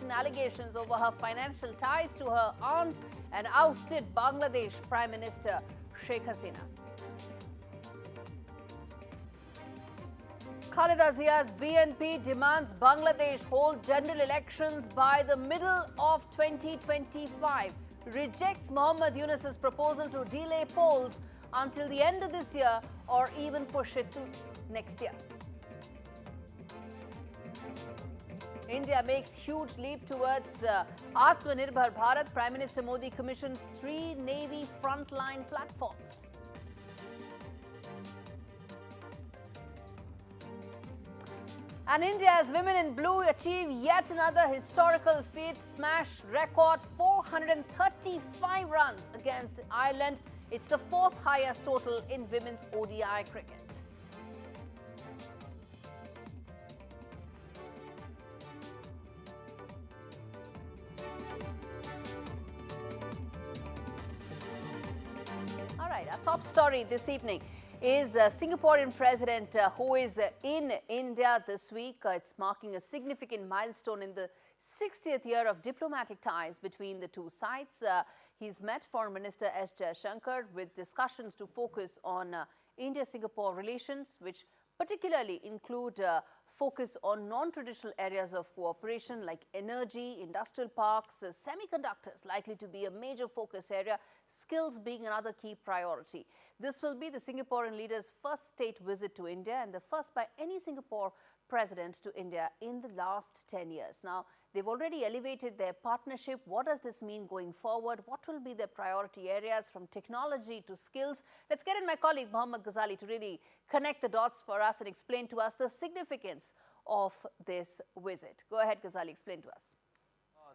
corruption allegations over her financial ties to her aunt and ousted Bangladesh Prime Minister Sheikh Hasina. Khaleda Zia's BNP demands Bangladesh hold general elections by the middle of 2025. Rejects Muhammad Yunus' proposal to delay polls until the end of this year or even push it to next year. India makes huge leap towards Atmanirbhar Bharat. Prime Minister Modi commissions 3 Navy frontline platforms. And India's women in blue achieve yet another historical feat, smash record 435 runs against Ireland. It's the 4th highest total in women's ODI cricket. All right, our top story this evening is Singaporean president who is in India this week. It's marking a significant milestone in the 60th year of diplomatic ties between the two sides. He's met Foreign Minister S. Jaishankar with discussions to focus on India-Singapore relations, which particularly include focus on non-traditional areas of cooperation like energy, industrial parks, semiconductors likely to be a major focus area, skills being another key priority. This will be the Singaporean leader's first state visit to India and the first by any Singapore president to India in the last 10 years. Now, they've already elevated their partnership. What does this mean going forward? What will be their priority areas from technology to skills? Let's get in my colleague Mohammad Ghazali to really connect the dots for us and explain to us the significance of this visit. Go ahead, Ghazali, explain to us.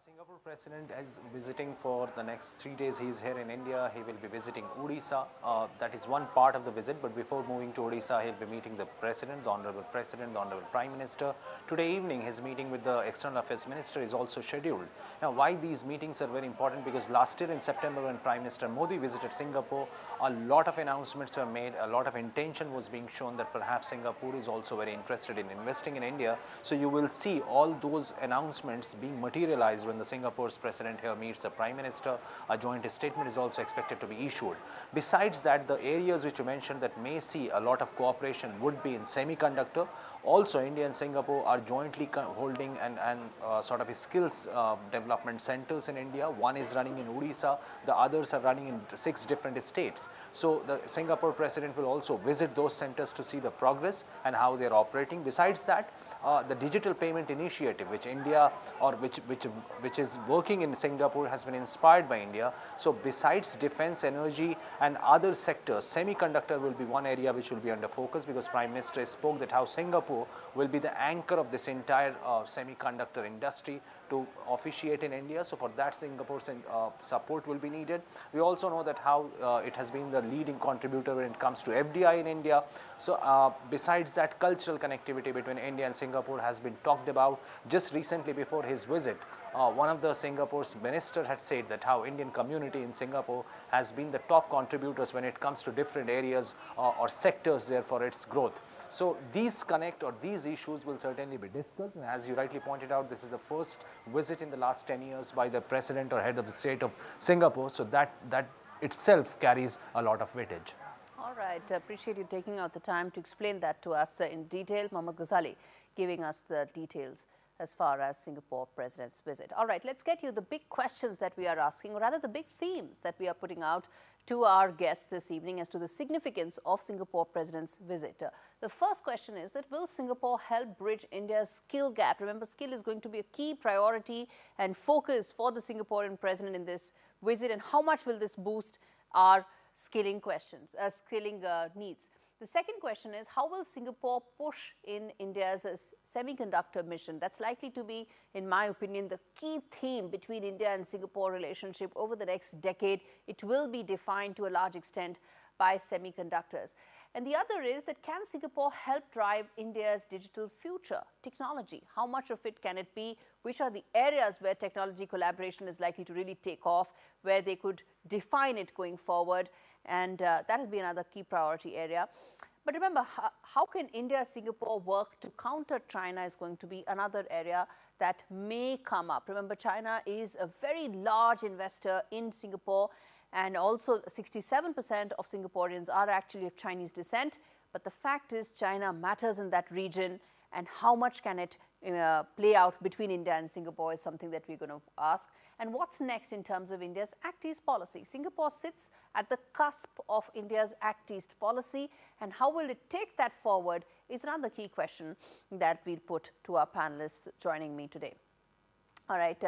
Singapore president is visiting for the next 3 days. He is here in India. He will be visiting Odisha. That is one part of the visit. But before moving to Odisha, he'll be meeting the president, the honorable prime minister. Today evening, his meeting with the external affairs minister is also scheduled. Now, why these meetings are very important? Because last year in September, when Prime Minister Modi visited Singapore, a lot of announcements were made. A lot of intention was being shown that perhaps Singapore is also very interested in investing in India. So you will see all those announcements being materialized when the Singapore's president here meets the Prime Minister. A joint statement is also expected to be issued. Besides that, the areas which you mentioned that may see a lot of cooperation would be in semiconductor. Also, India and Singapore are jointly holding and sort of skills development centers in India. One is running in Odisha, the others are running in 6 different states. So the Singapore president will also visit those centers to see the progress and how they are operating. Besides that, the digital payment initiative, which India or which is working in Singapore, has been inspired by India. So besides defense, energy and other sectors, semiconductor will be one area which will be under focus, because Prime Minister spoke that how Singapore will be the anchor of this entire semiconductor industry to officiate in India. So for that, Singapore's support will be needed. We also know that how it has been the leading contributor when it comes to FDI in India. So besides that, cultural connectivity between India and Singapore has been talked about. Just recently before his visit, one of the Singapore's minister had said that how Indian community in Singapore has been the top contributors when it comes to different areas or sectors there for its growth. So these connect, or these issues will certainly be discussed. And as you rightly pointed out, this is the first visit in the last 10 years by the president or head of the state of Singapore. So that itself carries a lot of weightage. All right, appreciate you taking out the time to explain that to us in detail. Mohammad Ghazali giving us the details as far as Singapore president's visit. All right, let's get you the big questions that we are asking, or rather the big themes that we are putting out to our guests this evening as to the significance of Singapore president's visit. The first question is that will Singapore help bridge India's skill gap? Remember, skill is going to be a key priority and focus for the Singaporean president in this visit, and how much will this boost our skilling needs? The second question is, how will Singapore push in India's semiconductor mission? That's likely to be, in my opinion, the key theme between India and Singapore relationship over the next decade. It will be defined to a large extent by semiconductors. And the other is that, can Singapore help drive India's digital future technology? How much of it can it be? Which are the areas where technology collaboration is likely to really take off, where they could define it going forward? And that will be another key priority area. But remember, how can India, Singapore work to counter China is going to be another area that may come up. Remember, China is a very large investor in Singapore, and also 67% of Singaporeans are actually of Chinese descent. But the fact is, China matters in that region, and how much can it play out between India and Singapore is something that we're going to ask. And what's next in terms of India's Act East policy? Singapore sits at the cusp of India's Act East policy, and how will it take that forward is another key question that we'll put to our panelists joining me today. All right,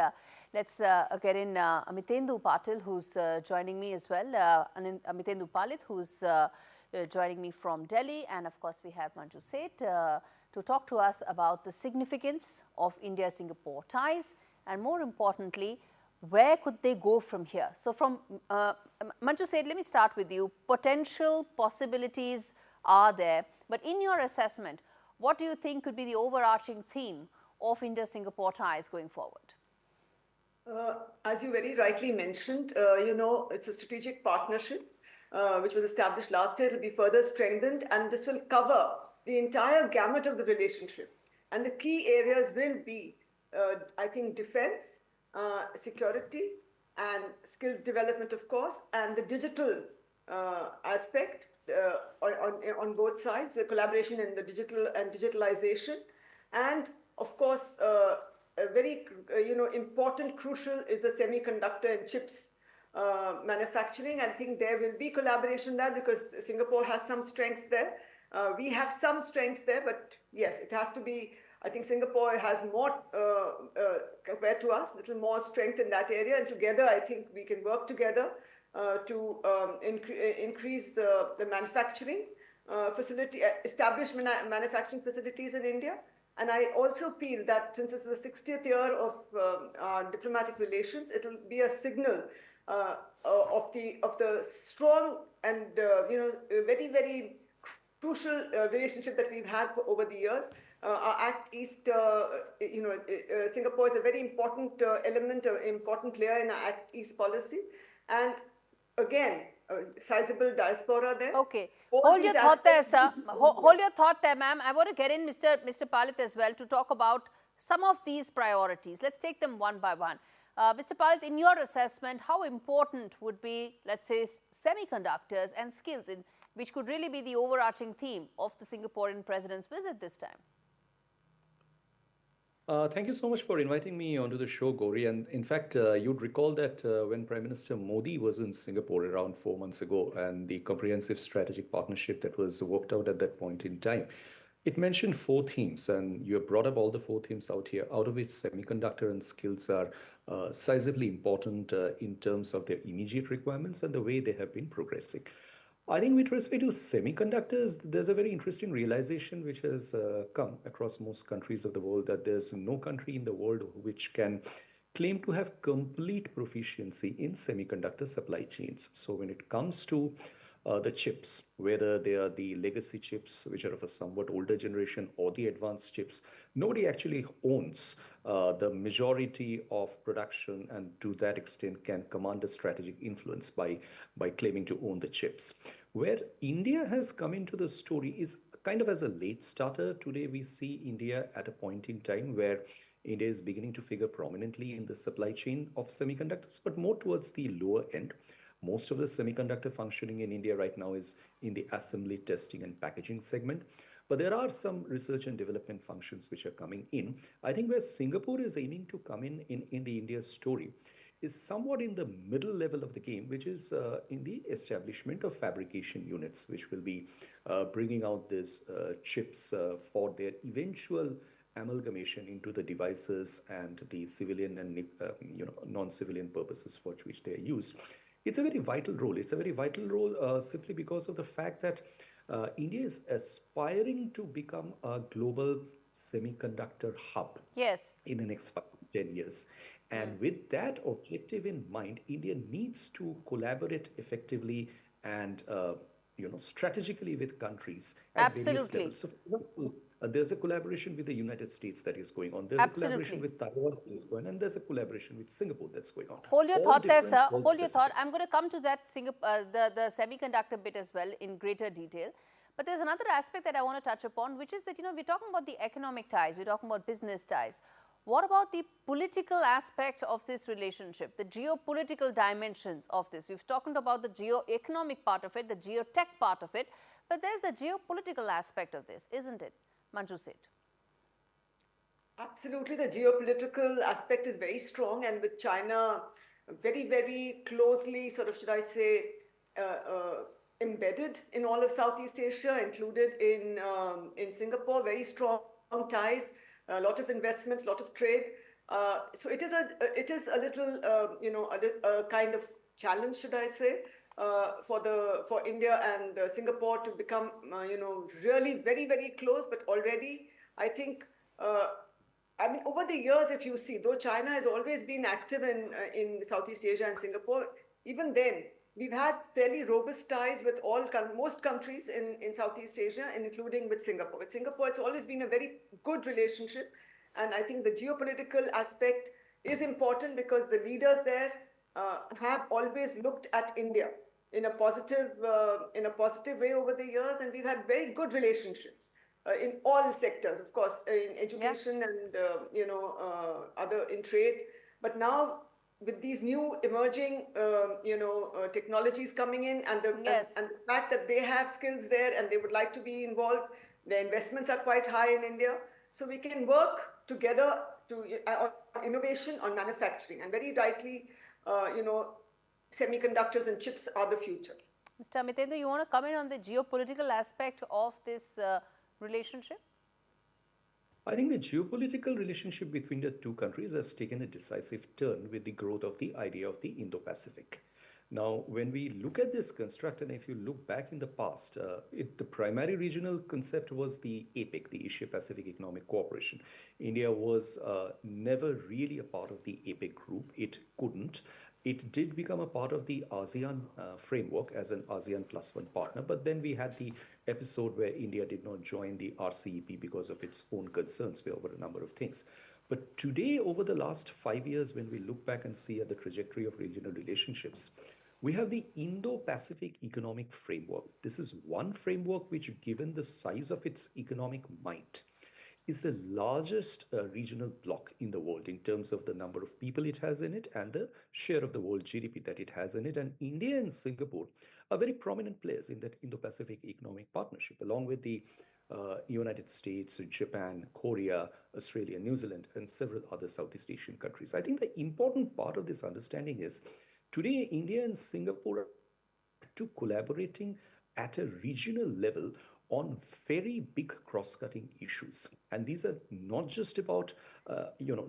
let's get in Amitendu Patil, who's joining me as well, and Amitendu Palit, who's joining me from Delhi, and of course we have Manju Seth to talk to us about the significance of India-Singapore ties, and more importantly, where could they go from here? So from Manju Seth, let me start with you. Potential possibilities are there, but in your assessment, what do you think could be the overarching theme of India-Singapore ties going forward? As you very rightly mentioned, it's a strategic partnership which was established last year. It will be further strengthened, and this will cover the entire gamut of the relationship. And the key areas will be, I think, defense, security, and skills development, of course, and the digital aspect on both sides, the collaboration in the digital and digitalization. And of course, a very important, crucial is the semiconductor and chips manufacturing. I think there will be collaboration there because Singapore has some strengths there. We have some strengths there, but yes, it has to be. I think Singapore has more compared to us, a little more strength in that area, and together I think we can work together to increase the manufacturing establish manufacturing facilities in India. And I also feel that since this is the 60th year of our diplomatic relations, it will be a signal of the strong and very, very crucial relationship that we've had over the years. Our Act East, Singapore is a very important element, important player in our Act East policy. And again, sizable diaspora there. Okay. Hold your thought there, sir. Hold your thought there, ma'am. I want to get in Mr. Palit as well to talk about some of these priorities. Let's take them one by one. Mr. Palit, in your assessment, how important would be, let's say, semiconductors and skills, which could really be the overarching theme of the Singaporean president's visit this time? Thank you so much for inviting me onto the show, Gaurie. And in fact, you'd recall that when Prime Minister Modi was in Singapore around 4 months ago, and the comprehensive strategic partnership that was worked out at that point in time, it mentioned 4 themes, and you have brought up all the 4 themes out here, out of which semiconductor and skills are sizably important in terms of their immediate requirements and the way they have been progressing. I think with respect to semiconductors, there's a very interesting realization which has come across most countries of the world, that there's no country in the world which can claim to have complete proficiency in semiconductor supply chains. So when it comes to the chips, whether they are the legacy chips, which are of a somewhat older generation, or the advanced chips, nobody actually owns the majority of production, and to that extent can command a strategic influence by claiming to own the chips. Where India has come into the story is kind of as a late starter. Today we see India at a point in time where India is beginning to figure prominently in the supply chain of semiconductors, but more towards the lower end. Most of the semiconductor functioning in India right now is in the assembly, testing, and packaging segment. But there are some research and development functions which are coming in. I think where Singapore is aiming to come in the India story is somewhat in the middle level of the game, which is in the establishment of fabrication units, which will be bringing out these chips for their eventual amalgamation into the devices and the civilian and non-civilian purposes for which they are used. It's a very vital role. It's a very vital role simply because of the fact that India is aspiring to become a global semiconductor hub in the next 5 to 10 years. And with that objective in mind, India needs to collaborate effectively and strategically with countries at various levels. So, for example, there's a collaboration with the United States that is going on. There's a collaboration with Taiwan that is going on, and there's a collaboration with Singapore that's going on. Hold your thought there, sir. Hold your thought. I'm going to come to that the semiconductor bit as well in greater detail. But there's another aspect that I want to touch upon, which is that, we're talking about the economic ties, we're talking about business ties. What about the political aspect of this relationship, the geopolitical dimensions of this? We've talked about the geo-economic part of it, the geotech part of it, but there's the geopolitical aspect of this, isn't it, Manju? Absolutely, the geopolitical aspect is very strong, and with China very, very closely, sort of, should I say, embedded in all of Southeast Asia, included in Singapore, very strong ties, a lot of investments, a lot of trade. So it is a little, a kind of challenge, should I say, for India and Singapore to become, really very, very close. But already, I think. Over the years, if you see, though China has always been active in Southeast Asia and Singapore, even then, we've had fairly robust ties with most countries in Southeast Asia, and including with Singapore. With Singapore, it's always been a very good relationship. And I think the geopolitical aspect is important because the leaders there have always looked at India in a positive way over the years, and we've had very good relationships. In all sectors, of course, in education and other in trade. But now, with these new emerging technologies coming in, and the fact that they have skills there and they would like to be involved, their investments are quite high in India. So we can work together on innovation, on manufacturing, and very rightly, semiconductors and chips are the future. Mr. Amitendra, you want to comment on the geopolitical aspect of this relationship? I think the geopolitical relationship between the two countries has taken a decisive turn with the growth of the idea of the Indo-Pacific. Now, when we look at this construct, and if you look back in the past, the primary regional concept was the APEC, the Asia-Pacific Economic Cooperation. India was never really a part of the APEC group. It couldn't. It did become a part of the ASEAN framework as an ASEAN +1 partner, but then we had the episode where India did not join the RCEP because of its own concerns over a number of things. But today, over the last 5 years, when we look back and see at the trajectory of regional relationships, we have the Indo-Pacific Economic Framework. This is one framework which, given the size of its economic might, is the largest regional bloc in the world in terms of the number of people it has in it and the share of the world GDP that it has in it. And India and Singapore are very prominent players in that Indo-Pacific Economic Partnership, along with the United States, Japan, Korea, Australia, New Zealand, and several other Southeast Asian countries. I think the important part of this understanding is today India and Singapore are collaborating at a regional level on very big cross-cutting issues. And these are not just about,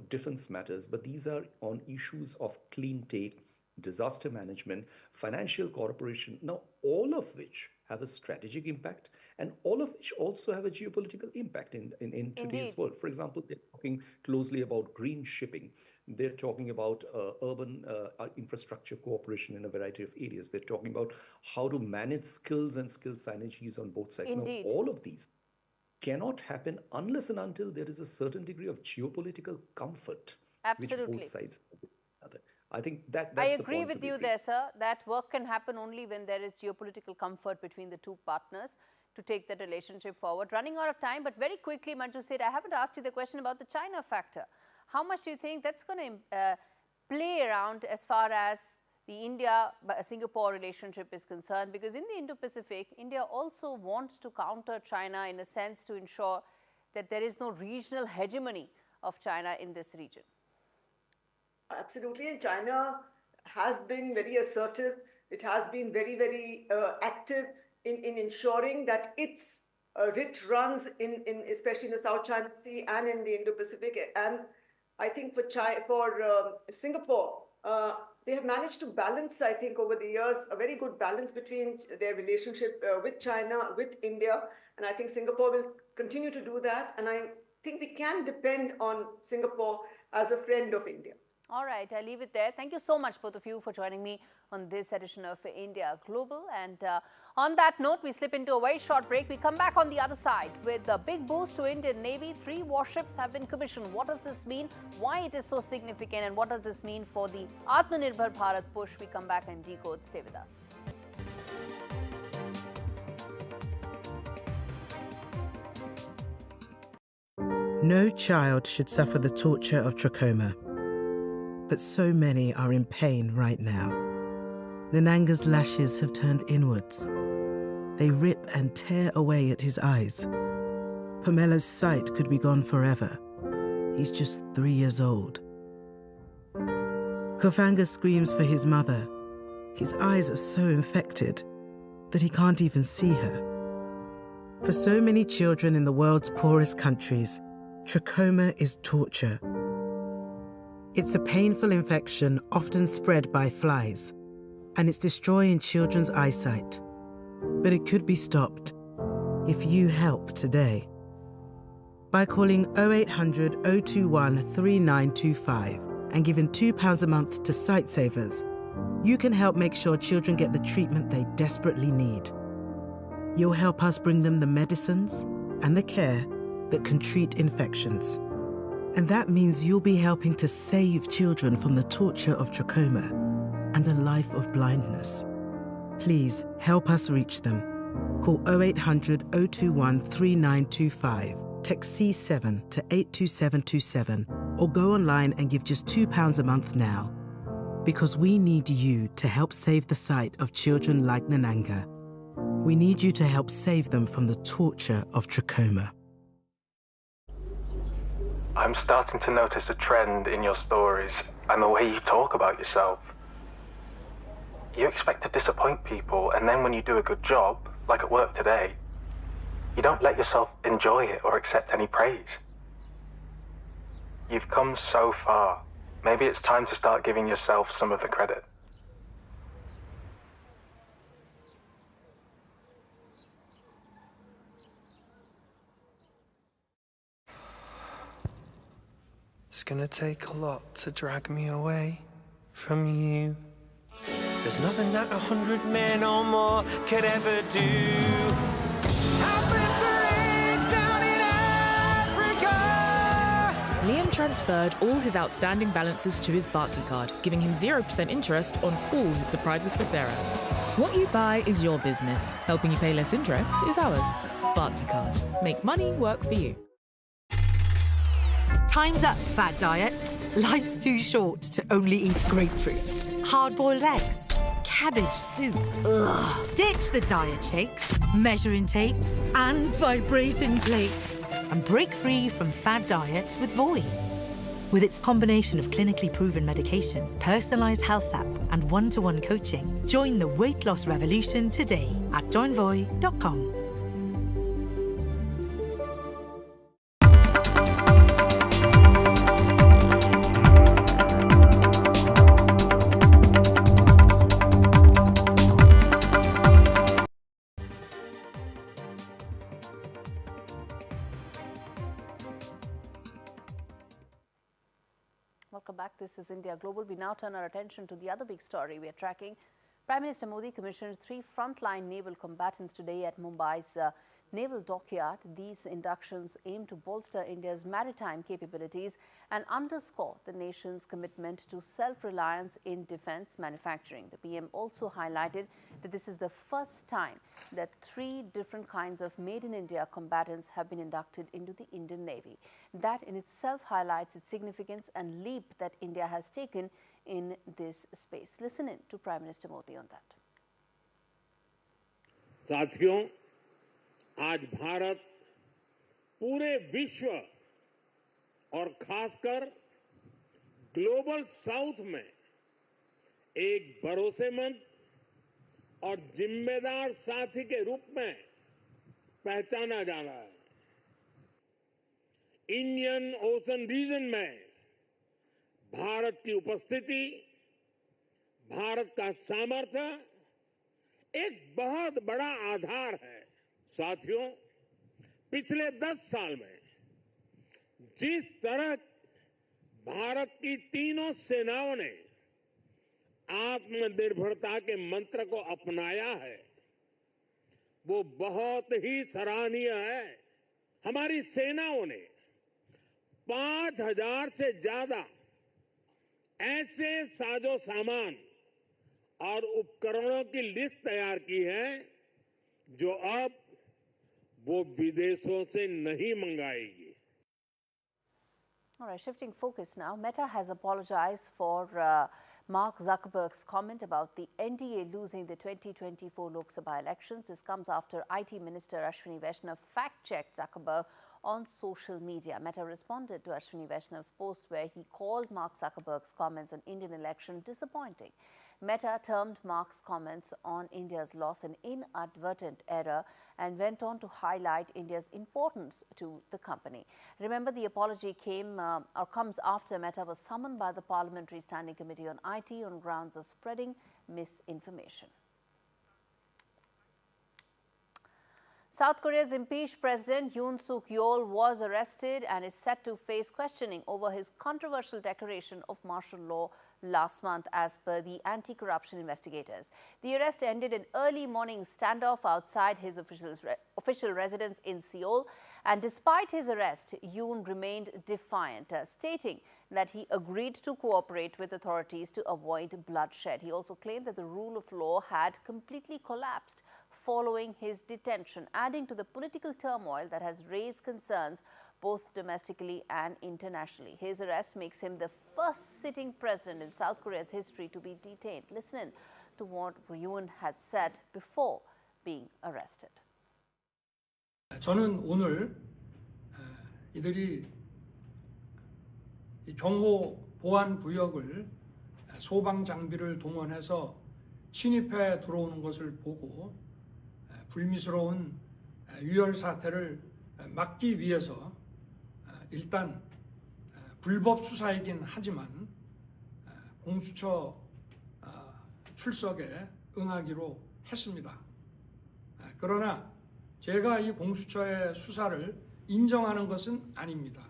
defense matters, but these are on issues of clean tech, disaster management, financial cooperation, now all of which have a strategic impact and all of which also have a geopolitical impact in today's world. For example, they're talking closely about green shipping. They're talking about urban infrastructure cooperation in a variety of areas. They're talking about how to manage skills and skill synergies on both sides. Indeed. Now, all of these cannot happen unless and until there is a certain degree of geopolitical comfort which both sides have. I think that's I agree with you there, sir. That work can happen only when there is geopolitical comfort between the two partners to take that relationship forward. Running out of time, but very quickly, Manju said, I haven't asked you the question about the China factor. How much do you think that's going to play around as far as the India-Singapore relationship is concerned? Because in the Indo-Pacific, India also wants to counter China in a sense to ensure that there is no regional hegemony of China in this region. Absolutely, and China has been very assertive. It has been very, very active in ensuring that its writ runs especially in the South China Sea and in the Indo-Pacific. And I think for Singapore, they have managed to balance, I think, over the years, a very good balance between their relationship with China, with India. And I think Singapore will continue to do that. And I think we can depend on Singapore as a friend of India. All right, I'll leave it there. Thank you so much, both of you, for joining me on this edition of India Global. And on that note, we slip into a very short break. We come back on the other side with a big boost to Indian Navy. 3 warships have been commissioned. What does this mean? Why it is so significant? And what does this mean for the Atmanirbhar Bharat push? We come back and decode. Stay with us. No child should suffer the torture of trachoma, but so many are in pain right now. Nananga's lashes have turned inwards. They rip and tear away at his eyes. Pamelo's sight could be gone forever. He's just 3 years old. Kofanga screams for his mother. His eyes are so infected that he can't even see her. For so many children in the world's poorest countries, trachoma is torture. It's a painful infection often spread by flies, and it's destroying children's eyesight. But it could be stopped if you help today. By calling 0800 021 3925 and giving £2 a month to Sightsavers, you can help make sure children get the treatment they desperately need. You'll help us bring them the medicines and the care that can treat infections. And that means you'll be helping to save children from the torture of trachoma and a life of blindness. Please help us reach them. Call 0800 021 3925, text C7 to 82727, or go online and give just £2 a month now. Because we need you to help save the sight of children like Nananga. We need you to help save them from the torture of trachoma. I'm starting to notice a trend in your stories and the way you talk about yourself. You expect to disappoint people, and then when you do a good job, like at work today, you don't let yourself enjoy it or accept any praise. You've come so far. Maybe it's time to start giving yourself some of the credit. It's gonna take a lot to drag me away from you. There's nothing that 100 men or more could ever do. Down in Africa. Liam transferred all his outstanding balances to his Barclaycard, giving him 0% interest on all his surprises for Sarah. What you buy is your business. Helping you pay less interest is ours. Barclaycard. Make money work for you. Time's up, fad diets. Life's too short to only eat grapefruit, hard-boiled eggs, cabbage soup. Ugh. Ditch the diet shakes, measuring tapes, and vibrating plates, and break free from fad diets with Voi. With its combination of clinically proven medication, personalised health app, and one-to-one coaching, join the weight loss revolution today at joinvoi.com. Welcome back. This is India Global. We now turn our attention to the other big story we are tracking. Prime Minister Modi commissioned 3 frontline naval combatants today at Mumbai's Naval Dockyard. These inductions aim to bolster India's maritime capabilities and underscore the nation's commitment to self-reliance in defense manufacturing. The PM also highlighted that this is the first time that 3 different kinds of made-in-India combatants have been inducted into the Indian Navy. That in itself highlights its significance and leap that India has taken in this space. Listen in to Prime Minister Modi on that. साथियों, आज भारत पूरे विश्व और खासकर global south में एक भरोसेमंद और जिम्मेदार साथी के रूप में पहचाना जा रहा है। इंडियन ओशन रीजन में भारत की उपस्थिति, भारत का सामर्थ्य एक बहुत बड़ा आधार है। साथियों, पिछले 10 साल में जिस तरह भारत की तीनों सेनाओं ने आत्मनिर्भरता के मंत्र को अपनाया है, वो बहुत ही सराहनीय है। हमारी सेनाओं ने 5000 से ज्यादा ऐसे साजो सामान और उपकरणों की लिस्ट तैयार की है जो अब वो विदेशों से नहीं मंगाएगी। All right, shifting focus now. Meta has apologized for Mark Zuckerberg's comment about the NDA losing the 2024 Lok Sabha elections. This comes after IT Minister Ashwini Vaishnav fact-checked Zuckerberg on social media. Meta responded to Ashwini Vaishnav's post where he called Mark Zuckerberg's comments on Indian election disappointing. Meta termed Mark's comments on India's loss an inadvertent error and went on to highlight India's importance to the company. Remember, the apology comes after Meta was summoned by the Parliamentary Standing Committee on IT on grounds of spreading misinformation. South Korea's impeached President Yoon Suk-yeol was arrested and is set to face questioning over his controversial declaration of martial law last month, as per the anti-corruption investigators. The arrest ended an early morning standoff outside his official residence in Seoul, and despite his arrest, Yoon remained defiant, stating that he agreed to cooperate with authorities to avoid bloodshed. He also claimed that the rule of law had completely collapsed following his detention, adding to the political turmoil that has raised concerns both domestically and internationally. His arrest makes him the first sitting president in South Korea's history to be detained. Listen to what Yoon had said before being arrested. 저는 오늘 이들이 경호 보안 구역을 소방 장비를 동원해서 침입해 들어오는 것을 보고 불미스러운 유혈 사태를 막기 위해서 일단 불법 수사이긴 하지만 공수처 출석에 응하기로 했습니다. 그러나 제가 이 공수처의 수사를 인정하는 것은 아닙니다.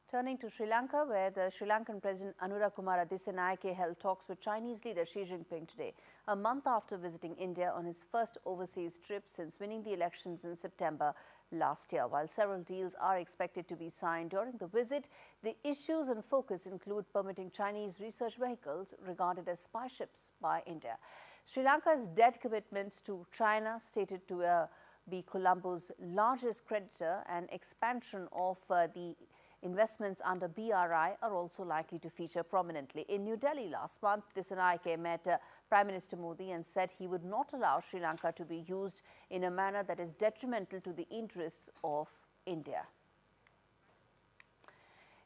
Turning to Sri Lanka, where the Sri Lankan President Anura Kumara Dissanayake held talks with Chinese leader Xi Jinping today, a month after visiting India on his first overseas trip since winning the elections in September last year. While several deals are expected to be signed during the visit, the issues in focus include permitting Chinese research vehicles regarded as spy ships by India. Sri Lanka's debt commitments to China, stated to be Colombo's largest creditor, and expansion of the investments under BRI are also likely to feature prominently. In New Delhi last month, Dissanayake met Prime Minister Modi and said he would not allow Sri Lanka to be used in a manner that is detrimental to the interests of India.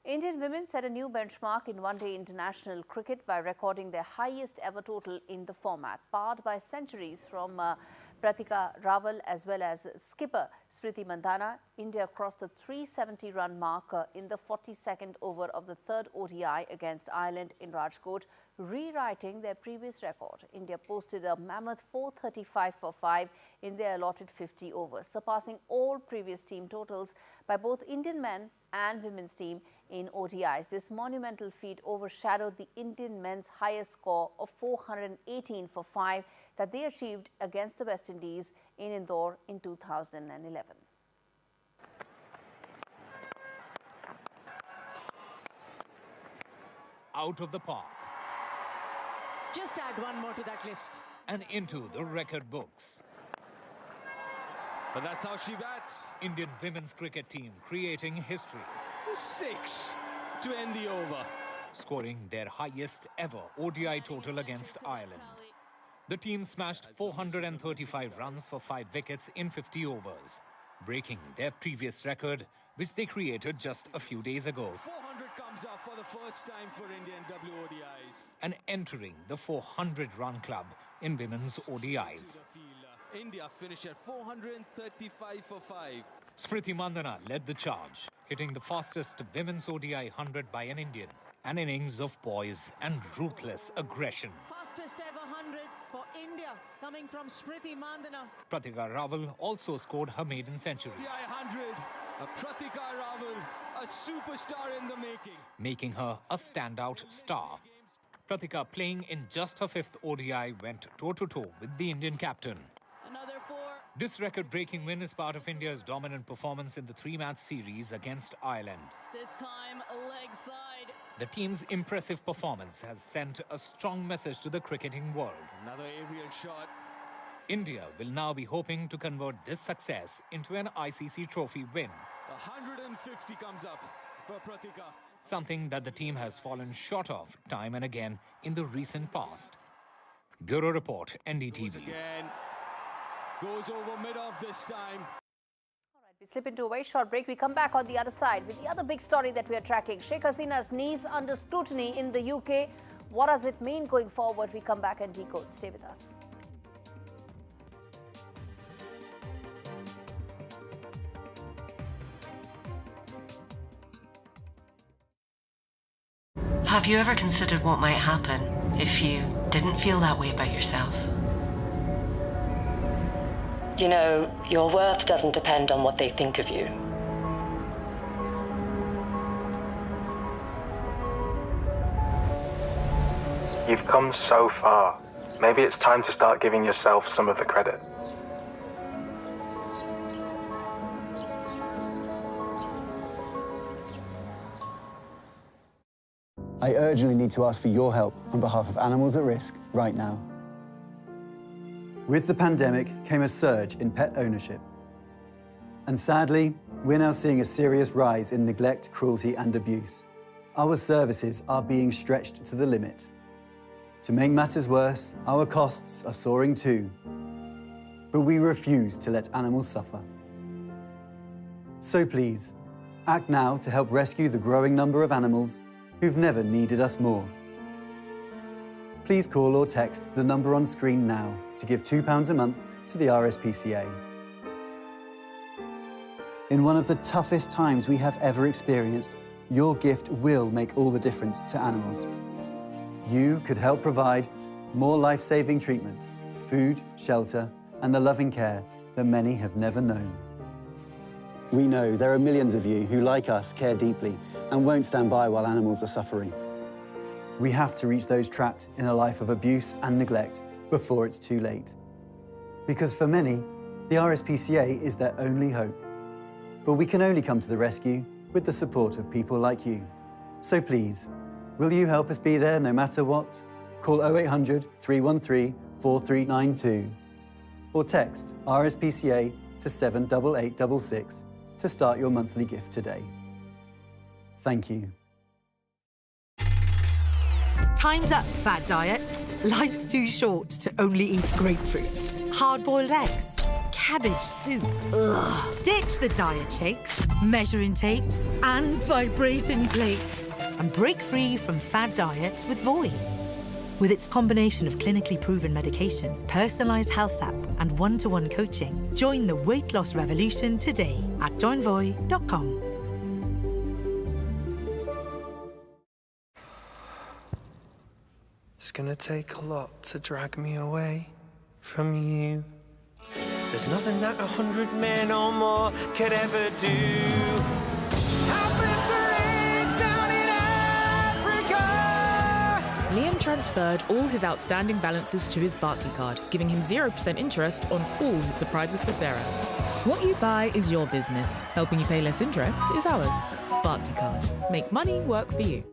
Indian women set a new benchmark in one-day international cricket by recording their highest ever total in the format, barred by centuries from Pratika Rawal as well as skipper Smriti Mandhana. India crossed the 370-run mark in the 42nd over of the third ODI against Ireland in Rajkot, rewriting their previous record. India posted a mammoth 435 for 5 in their allotted 50 overs, surpassing all previous team totals by both Indian men and women's team in ODIs. This monumental feat overshadowed the Indian men's highest score of 418 for 5 that they achieved against the West Indies in Indore in 2011. Out of the park. Just add one more to that list. And into the record books. But that's how she bats. Indian women's cricket team creating history. 6 to end the over. Scoring their highest ever ODI total against Ireland. The team smashed 435 runs for 5 wickets in 50 overs, breaking their previous record, which they created just a few days ago. 400 comes up for the first time for Indian WODIs. And entering the 400-run club in women's ODIs. India finished at 435 for 5. Smriti Mandhana led the charge, hitting the fastest women's ODI 100 by an Indian. An innings of poise and ruthless aggression. Fastest ever 100 for India, coming from Smriti Mandhana. Pratika Rawal also scored her maiden century. ODI 100, Pratika Rawal, a superstar in the making. Making her a standout star. Pratika, playing in just her 5th ODI, went toe-to-toe with the Indian captain. Another 4. This record-breaking win is part of India's dominant performance in the 3-match series against Ireland. This time, leg side. The team's impressive performance has sent a strong message to the cricketing world. Another aerial shot. India will now be hoping to convert this success into an ICC trophy win. 150 comes up for Pratika. Something that the team has fallen short of time and again in the recent past. Bureau Report, NDTV. Again. Goes over mid-off this time. We slip into a very short break. We come back on the other side with the other big story that we are tracking. Sheikh Hasina's knees under scrutiny in the UK. What does it mean going forward? We come back and decode. Stay with us. Have you ever considered what might happen if you didn't feel that way about yourself? You know, your worth doesn't depend on what they think of you. You've come so far. Maybe it's time to start giving yourself some of the credit. I urgently need to ask for your help on behalf of animals at risk right now. With the pandemic came a surge in pet ownership. And sadly, we're now seeing a serious rise in neglect, cruelty, and abuse. Our services are being stretched to the limit. To make matters worse, our costs are soaring too. But we refuse to let animals suffer. So please, act now to help rescue the growing number of animals who've never needed us more. Please call or text the number on screen now to give £2 a month to the RSPCA. In one of the toughest times we have ever experienced, your gift will make all the difference to animals. You could help provide more life-saving treatment, food, shelter, and the loving care that many have never known. We know there are millions of you who, like us, care deeply and won't stand by while animals are suffering. We have to reach those trapped in a life of abuse and neglect before it's too late. Because for many, the RSPCA is their only hope. But we can only come to the rescue with the support of people like you. So please, will you help us be there no matter what? Call 0800 313 4392 or text RSPCA to 78866 to start your monthly gift today. Thank you. Time's up, fad diets. Life's too short to only eat grapefruit. Hard-boiled eggs. Cabbage soup. Ugh. Ditch the diet shakes, measuring tapes, and vibrating plates. And break free from fad diets with Voi. With its combination of clinically proven medication, personalised health app, and one-to-one coaching, join the weight loss revolution today at joinvoi.com. It's gonna take a lot to drag me away from you. There's nothing that 100 men or more could ever do. Happens rains down in Africa. Liam transferred all his outstanding balances to his Barclay card, giving him 0% interest on all his surprises for Sarah. What you buy is your business. Helping you pay less interest is ours. Barclay card. Make money work for you.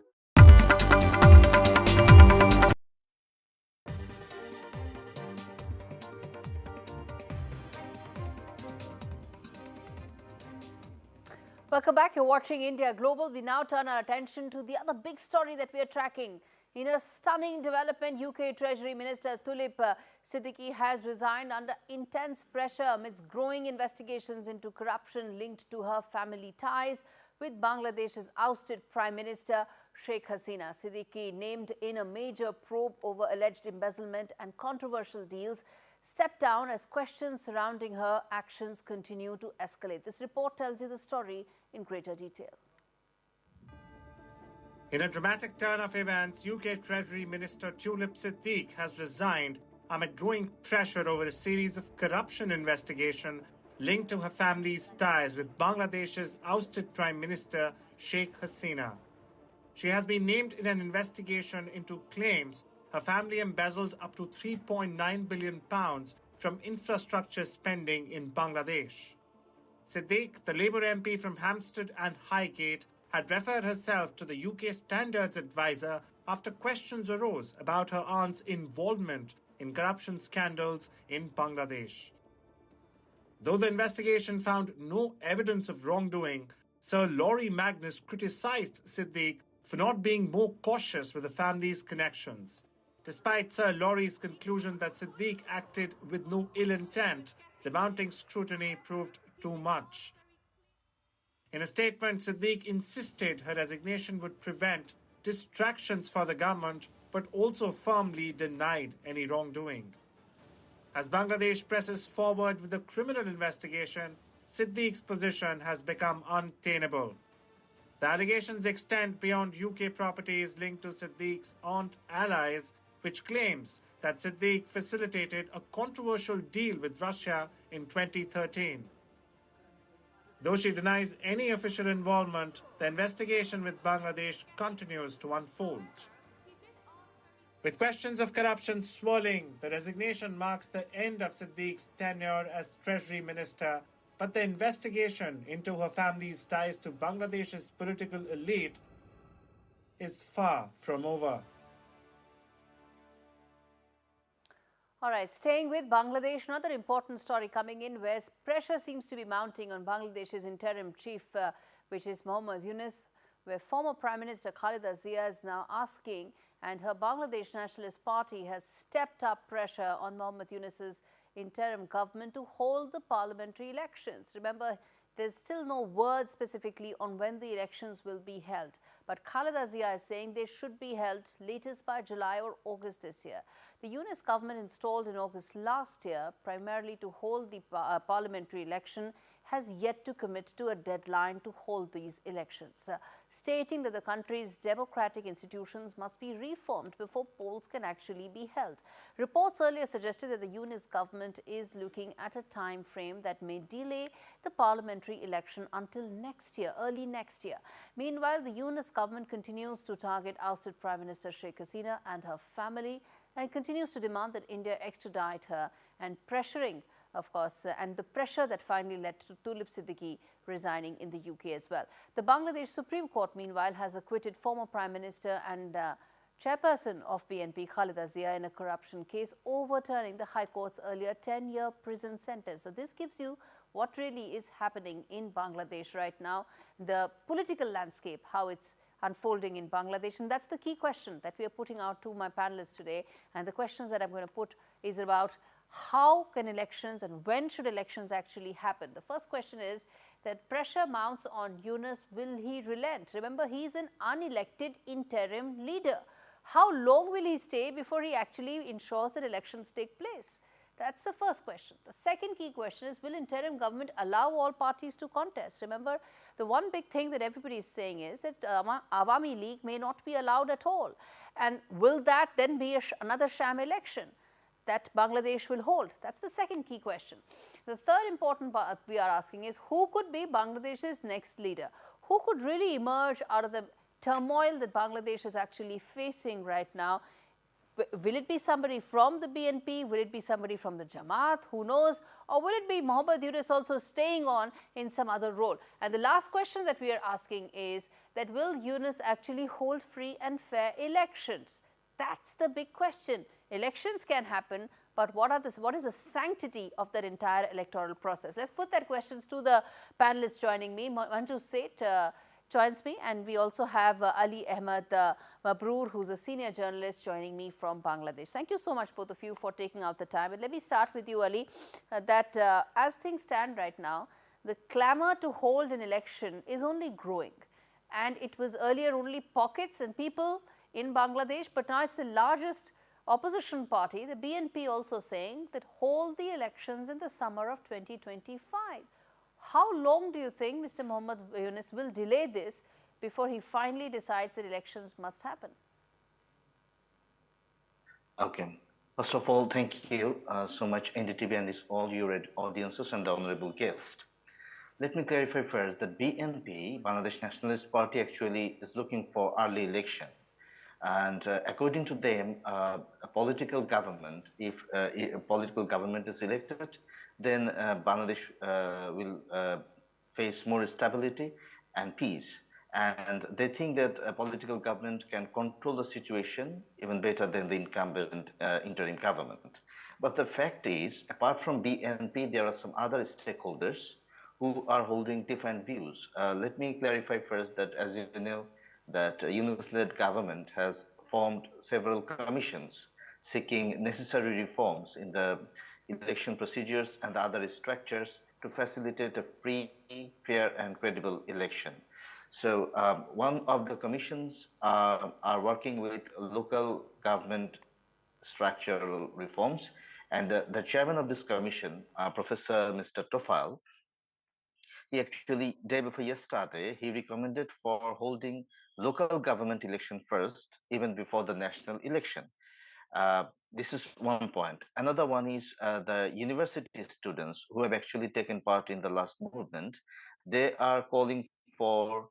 Welcome back. You're watching India Global. We now turn our attention to the other big story that we are tracking. In a stunning development, UK Treasury Minister Tulip Siddiq has resigned under intense pressure amidst growing investigations into corruption linked to her family ties with Bangladesh's ousted Prime Minister Sheikh Hasina. Siddiq, named in a major probe over alleged embezzlement and controversial deals, stepped down as questions surrounding her actions continue to escalate. This report tells you the story in greater detail. In a dramatic turn of events, UK Treasury Minister Tulip Siddiq has resigned amid growing pressure over a series of corruption investigations linked to her family's ties with Bangladesh's ousted Prime Minister Sheikh Hasina. She has been named in an investigation into claims her family embezzled up to £3.9 billion from infrastructure spending in Bangladesh. Siddiq, the Labour MP from Hampstead and Highgate, had referred herself to the UK Standards Advisor after questions arose about her aunt's involvement in corruption scandals in Bangladesh. Though the investigation found no evidence of wrongdoing, Sir Laurie Magnus criticized Siddiq for not being more cautious with the family's connections. Despite Sir Laurie's conclusion that Siddiq acted with no ill intent, the mounting scrutiny proved too much. In a statement, Siddiq insisted her resignation would prevent distractions for the government, but also firmly denied any wrongdoing. As Bangladesh presses forward with a criminal investigation, Siddiq's position has become untenable. The allegations extend beyond UK properties linked to Siddiq's aunt allies, which claims that Siddiq facilitated a controversial deal with Russia in 2013. Though she denies any official involvement, the investigation with Bangladesh continues to unfold. With questions of corruption swirling, the resignation marks the end of Siddiq's tenure as Treasury Minister, but the investigation into her family's ties to Bangladesh's political elite is far from over. All right, staying with Bangladesh, another important story coming in where pressure seems to be mounting on Bangladesh's interim chief, which is Muhammad Yunus, where former Prime Minister Khaleda is now asking, and her Bangladesh Nationalist Party has stepped up pressure on Muhammad Yunus's interim government to hold the parliamentary elections. Remember, there's still no word specifically on when the elections will be held. But Khaleda is saying they should be held latest by July or August this year. The Yunus government installed in August last year, primarily to hold the parliamentary election, has yet to commit to a deadline to hold these elections, stating that the country's democratic institutions must be reformed before polls can actually be held. Reports earlier suggested that the Yunus government is looking at a time frame that may delay the parliamentary election until next year, early next year. Meanwhile, the Yunus government continues to target ousted Prime Minister Sheikh Hasina and her family and continues to demand that India extradite her and pressuring, of course, and the pressure that finally led to Tulip resigning in the UK as well. The Bangladesh Supreme Court, meanwhile, has acquitted former Prime Minister and chairperson of BNP Khaleda Zia in a corruption case, overturning the High Court's earlier 10-year prison sentence. So this gives you what really is happening in Bangladesh right now, the political landscape, how it's unfolding in Bangladesh. And that's the key question that we are putting out to my panelists today. And the questions that I'm going to put is about how can elections and when should elections actually happen? The first question is that pressure mounts on Yunus. Will he relent? Remember, he's an unelected interim leader. How long will he stay before he actually ensures that elections take place? That's the first question. The second key question is, will interim government allow all parties to contest? Remember, the one big thing that everybody is saying is that Awami League may not be allowed at all. And will that then be another sham election that Bangladesh will hold? That's the second key question. The third important part we are asking is, who could be Bangladesh's next leader? Who could really emerge out of the turmoil that Bangladesh is actually facing right now? Will it be somebody from the BNP? Will it be somebody from the Jamaat? Who knows? Or will it be Muhammad Yunus also staying on in some other role? And the last question that we are asking is that will Yunus actually hold free and fair elections? That's the big question. Elections can happen, but what is the sanctity of that entire electoral process? Let's put that questions to the panelists joining me. Manju Seth joins me, and we also have Ali Ahmed Mabroor, who's a senior journalist, joining me from Bangladesh. Thank you so much, both of you, for taking out the time. And let me start with you, Ali, as things stand right now, the clamor to hold an election is only growing. And it was earlier only pockets and people in Bangladesh, but now it's the largest opposition party, the BNP, also saying that hold the elections in the summer of 2025. How long do you think Mr. Muhammad Yunus will delay this before he finally decides that elections must happen? Okay. First of all, thank you so much, NDTV and all your audiences and the honorable guest. Let me clarify first that BNP, Bangladesh Nationalist Party, actually is looking for early election. And according to them, a political government, if a political government is elected, then Bangladesh will face more stability and peace. And they think that a political government can control the situation even better than the incumbent interim government. But the fact is, apart from BNP, there are some other stakeholders who are holding different views. Let me clarify first that, as you know, that Yunus-led government has formed several commissions seeking necessary reforms in the election procedures and other structures to facilitate a free, fair, and credible election. So one of the commissions are working with local government structural reforms, and the chairman of this commission, Professor Mr. Tofal, he actually, day before yesterday, he recommended for holding local government election first, even before the national election. This is one point. Another one is the university students who have actually taken part in the last movement. They are calling for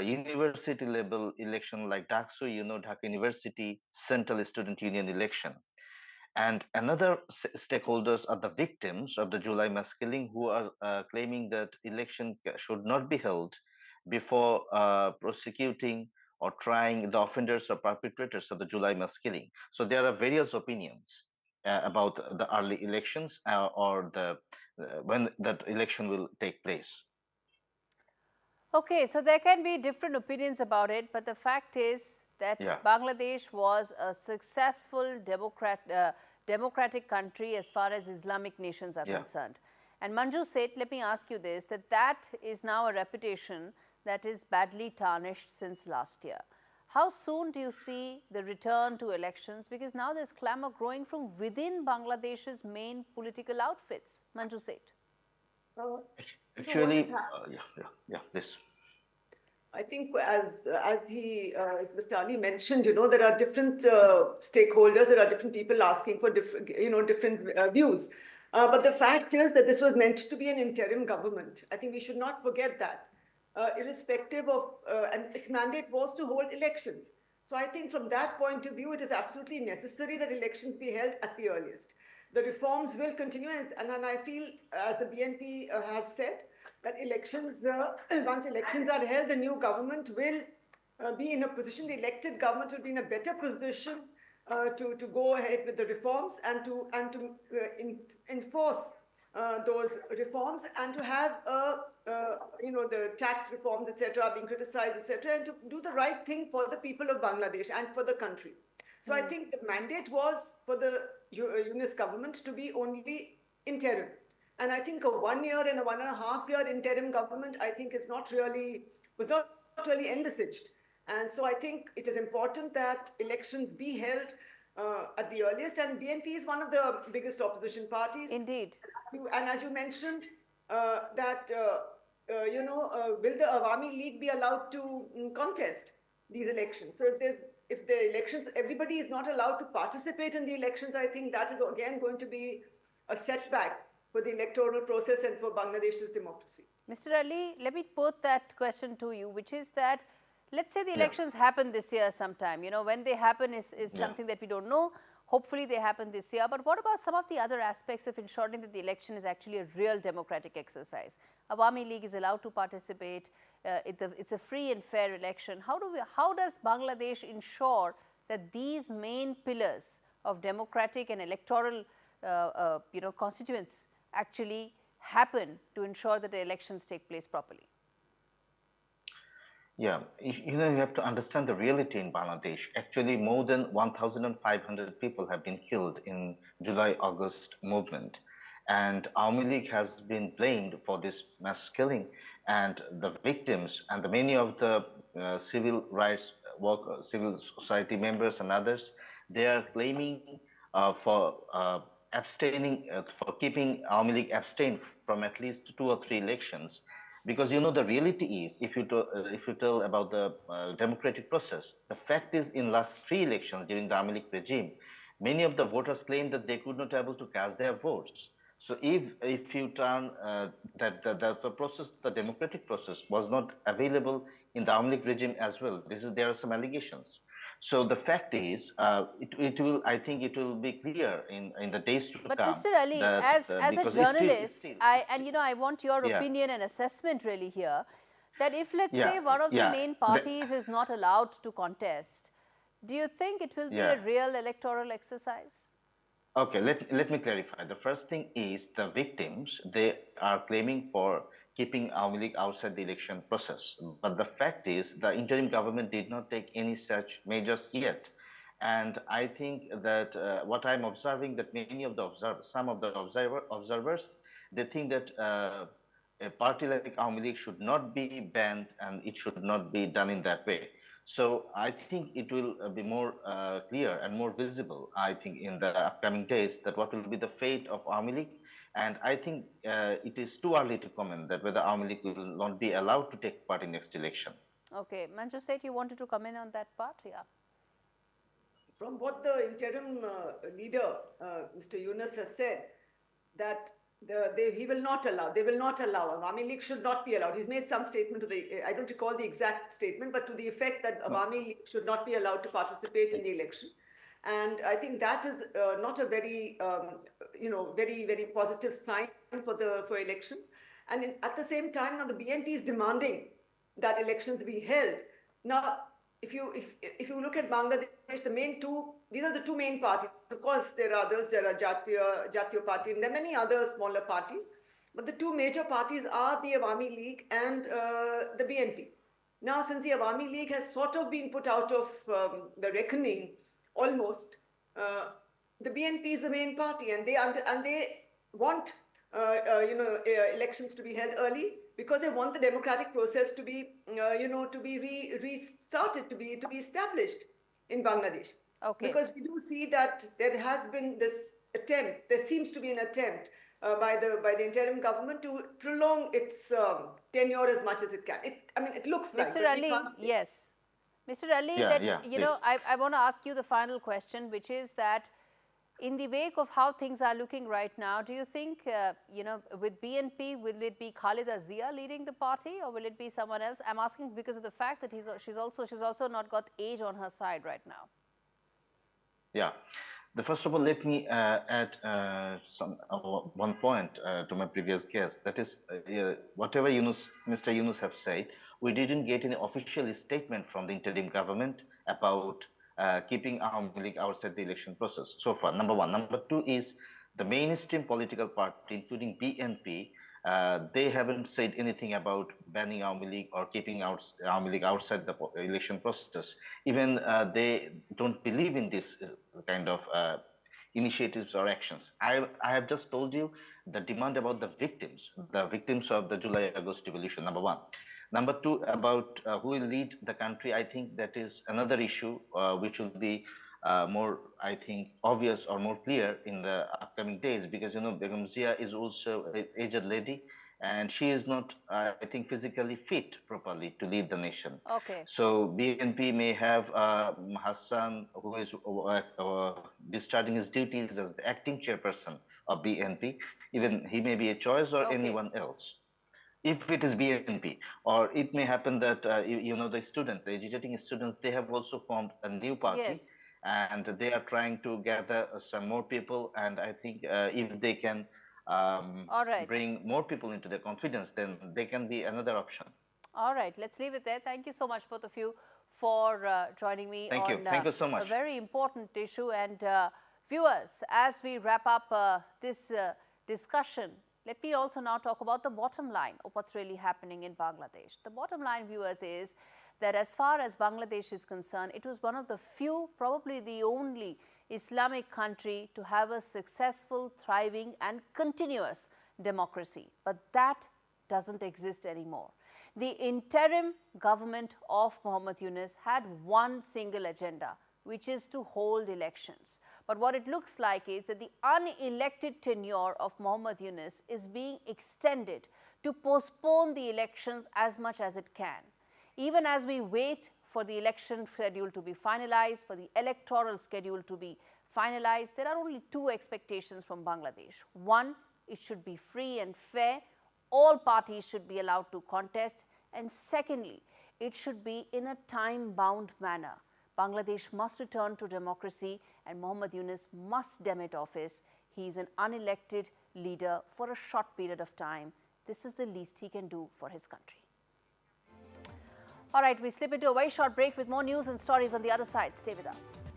university level election like DAKSU, Dhaka University Central Student Union election. And another stakeholders are the victims of the July mass killing who are claiming that election should not be held before prosecuting or trying the offenders or perpetrators of the July mass killing. So there are various opinions about the early elections or the when that election will take place. Okay, so there can be different opinions about it, but the fact is that Bangladesh was a successful democratic country as far as Islamic nations are concerned. And Manju Seth, let me ask you this, that is now a reputation that is badly tarnished since last year. How soon do you see the return to elections? Because now there's clamor growing from within Bangladesh's main political outfits. Manju Seth. Actually, this. I think as Mr. Ali mentioned, there are different stakeholders, there are different people asking for different views. But the fact is that this was meant to be an interim government. I think we should not forget that, irrespective of, and its mandate was to hold elections. So I think from that point of view, it is absolutely necessary that elections be held at the earliest. The reforms will continue, and I feel, as the BNP has said, that elections, once elections are held, the new government will be in a position, the elected government will be in a better position to go ahead with the reforms and to enforce those reforms, and to have the tax reforms, etc., are being criticized, etc., and to do the right thing for the people of Bangladesh and for the country. So I think the mandate was for the Yunus government to be only interim. And I think a 1 year and a 1.5 year interim government, I think, was not really envisaged. And so I think it is important that elections be held at the earliest. And BNP is one of the biggest opposition parties. Indeed. And as you mentioned, will the Awami League be allowed to contest these elections? So if the elections, everybody is not allowed to participate in the elections, I think that is again going to be a setback for the electoral process and for Bangladesh's democracy. Mr. Ali, let me put that question to you, which is that, let's say the elections happen this year sometime. When they happen is something that we don't know. Hopefully they happen this year. But what about some of the other aspects of ensuring that the election is actually a real democratic exercise? Awami League is allowed to participate. It's a free and fair election. How does Bangladesh ensure that these main pillars of democratic and electoral constituents actually happen to ensure that the elections take place properly? Yeah, you have to understand the reality in Bangladesh. Actually, more than 1,500 people have been killed in July-August movement. And Awami League has been blamed for this mass killing. And the victims and many of the civil rights workers, civil society members and others, they are claiming for abstaining, for keeping Awami League abstained from at least 2 or 3 elections. Because the reality is, if you tell about the democratic process, the fact is, in last 3 elections during the Awami League regime, many of the voters claimed that they could not able to cast their votes. So if you turn that the process, the democratic process, was not available in the Awami League regime as well. There are some allegations. So the fact is, I think it will be clear in the days to come. But Mr. Ali, as a journalist, I want your opinion and assessment really here, that if, let's say, one of the main parties is not allowed to contest, do you think it will be a real electoral exercise? Okay, let me clarify. The first thing is the victims, they are claiming for keeping Awami League outside the election process. But the fact is, the interim government did not take any such measures yet. And I think that what I'm observing, that many of the some of the observers, they think that a party like Awami League should not be banned and it should not be done in that way. So I think it will be more clear and more visible, I think, in the upcoming days, that what will be the fate of Awami League. And I think it is too early to comment that whether Awami League will not be allowed to take part in next election. Okay, Manju said you wanted to comment on that part, yeah. From what the interim leader, Mr. Yunus, has said, that he will not allow, they will not allow, Awami League should not be allowed. He's made some statement to the, I don't recall the exact statement, but to the effect that Awami League should not be allowed to participate in the election. And I think that is not a very, very, very positive sign for elections. And at the same time, now the BNP is demanding that elections be held. Now, if you look at Bangladesh, these are the two main parties. Of course, there are others. There are Jatiya Party, and there are many other smaller parties. But the two major parties are the Awami League and the BNP. Now, since the Awami League has sort of been put out of the reckoning, almost, the BNP is the main party, and they want elections to be held early, because they want the democratic process to be restarted, to be established in Bangladesh. Okay. Because we do see that there has been this attempt, there seems to be an attempt by the interim government to prolong its tenure as much as it can. It looks like. Mr. Ali, yes. Mr. Ali, I want to ask you the final question, which is that in the wake of how things are looking right now, do you think, with BNP, will it be Khaleda Zia leading the party, or will it be someone else? I'm asking because of the fact that she's also not got age on her side right now. Yeah. First of all, let me add one point to my previous guest. That is, whatever Mr. Yunus have said, we didn't get any official statement from the interim government about keeping Awami League outside the election process so far, number one. Number two is the mainstream political party, including BNP, they haven't said anything about banning Awami League or keeping Awami League outside the election process. Even they don't believe in this kind of initiatives or actions. I have just told you the demand about the victims of the July-August revolution, number one. Number two, about who will lead the country, I think that is another issue which will be more, I think, obvious or more clear in the upcoming days, because, Begum Zia is also an aged lady, and she is not, I think, physically fit properly to lead the nation. Okay. So BNP may have Hassan, who is discharging his duties as the acting chairperson of BNP. Even he may be a choice, or anyone else, if it is BNP. Or it may happen that, the agitating students, they have also formed a new party. Yes. And they are trying to gather some more people. And I think if they can bring more people into their confidence, then they can be another option. All right, let's leave it there. Thank you so much, both of you, for joining me on Thank you so much. a very important issue. And viewers, as we wrap up this discussion, let me also now talk about the bottom line of what's really happening in Bangladesh. The bottom line, viewers, is that as far as Bangladesh is concerned, it was one of the few, probably the only Islamic country to have a successful, thriving and continuous democracy. But that doesn't exist anymore. The interim government of Muhammad Yunus had one single agenda, which is to hold elections. But what it looks like is that the unelected tenure of Muhammad Yunus is being extended to postpone the elections as much as it can. Even as we wait for the election schedule to be finalized, for the electoral schedule to be finalized, there are only two expectations from Bangladesh. One, it should be free and fair. All parties should be allowed to contest. And secondly, it should be in a time-bound manner. Bangladesh must return to democracy and Muhammad Yunus must demit office. He is an unelected leader for a short period of time. This is the least he can do for his country. All right, we slip into a very short break with more news and stories on the other side. Stay with us.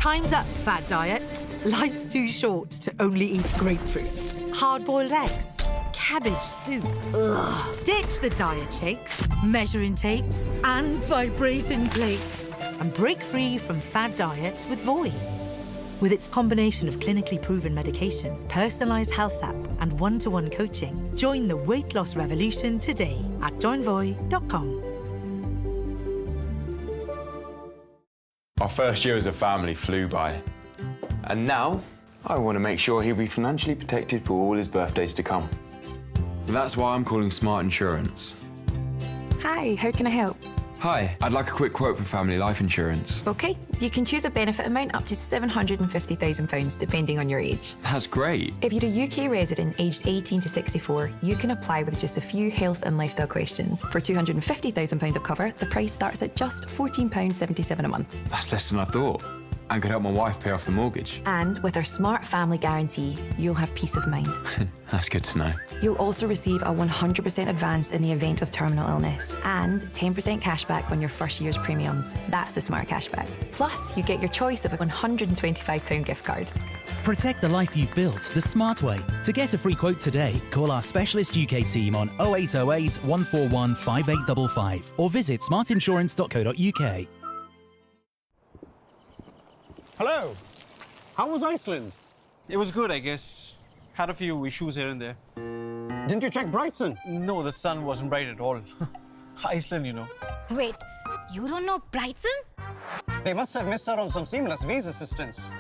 Time's up, fad diets. Life's too short to only eat grapefruit. Hard-boiled eggs. Cabbage soup. Ugh. Ditch the diet shakes, measuring tapes, and vibrating plates. And break free from fad diets with Voi. With its combination of clinically proven medication, personalised health app, and one-to-one coaching, join the weight loss revolution today at joinvoi.com. Our first year as a family flew by. And now, I want to make sure he'll be financially protected for all his birthdays to come. That's why I'm calling Smart Insurance. Hi, how can I help? Hi, I'd like a quick quote for family life insurance. OK, you can choose a benefit amount up to £750,000 depending on your age. That's great. If you're a UK resident aged 18 to 64, you can apply with just a few health and lifestyle questions. For £250,000 of cover, the price starts at just £14.77 a month. That's less than I thought. And could help my wife pay off the mortgage. And with our Smart Family Guarantee, you'll have peace of mind. That's good to know. You'll also receive a 100% advance in the event of terminal illness and 10% cashback on your first year's premiums. That's the Smart Cashback. Plus, you get your choice of a £125 gift card. Protect the life you've built the smart way. To get a free quote today, call our specialist UK team on 0808 141 5855 or visit smartinsurance.co.uk. Hello. How was Iceland? It was good, I guess. Had a few issues here and there. Didn't you check Brighton? No, the sun wasn't bright at all. Iceland, you know. Wait, you don't know Brighton? They must have missed out on some seamless visa assistance.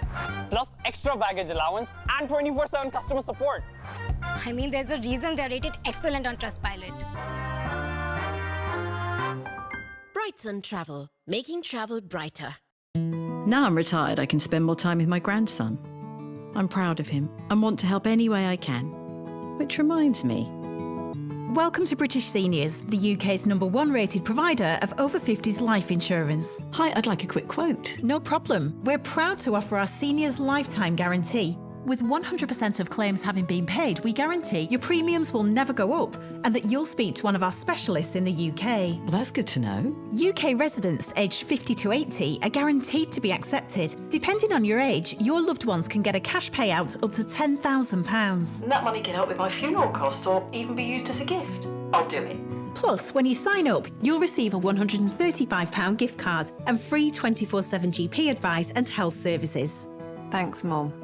Plus extra baggage allowance and 24/7 customer support. I mean, there's a reason they're rated excellent on Trustpilot. Brighton Travel, making travel brighter. Now I'm retired, I can spend more time with my grandson. I'm proud of him and want to help any way I can. Which reminds me. Welcome to British Seniors, the UK's #1 rated provider of over 50s life insurance. Hi, I'd like a quick quote. No problem. We're proud to offer our seniors lifetime guarantee. With 100% of claims having been paid, we guarantee your premiums will never go up and that you'll speak to one of our specialists in the UK. Well, that's good to know. UK residents aged 50 to 80 are guaranteed to be accepted. Depending on your age, your loved ones can get a cash payout up to £10,000. And that money can help with my funeral costs or even be used as a gift. I'll do it. Plus, when you sign up, you'll receive a £135 gift card and free 24/7 GP advice and health services. Thanks, Mum,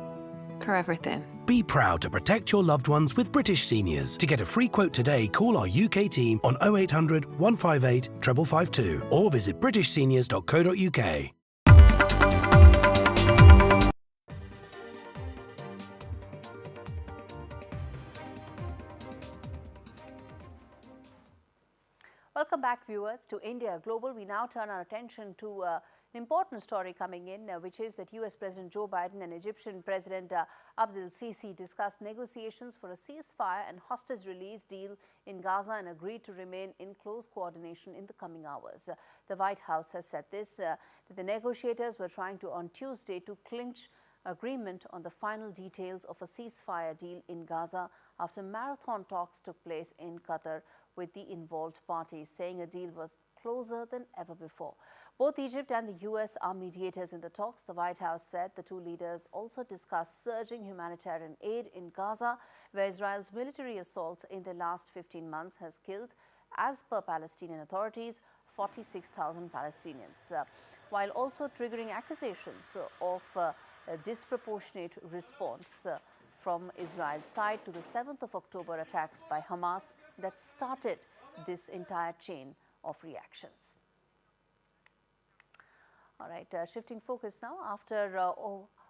for everything. Be proud to protect your loved ones with British Seniors. To get a free quote today, call our UK team on 0800 158 552 or visit britishseniors.co.uk. Welcome back, viewers, to India Global. We now turn our attention to an important story coming in, which is that US President Joe Biden and Egyptian President Abdel Sisi discussed negotiations for a ceasefire and hostage release deal in Gaza and agreed to remain in close coordination in the coming hours. The White House has said this, that the negotiators were trying to, on Tuesday, to clinch agreement on the final details of a ceasefire deal in Gaza after marathon talks took place in Qatar with the involved parties, saying a deal was closer than ever before. Both Egypt and the US are mediators in the talks. The White House said the two leaders also discussed surging humanitarian aid in Gaza, where Israel's military assault in the last 15 months has killed, as per Palestinian authorities, 46,000 Palestinians, while also triggering accusations of a disproportionate response from Israel's side to the 7th of October attacks by Hamas that started this entire chain of reactions. All right, shifting focus now. After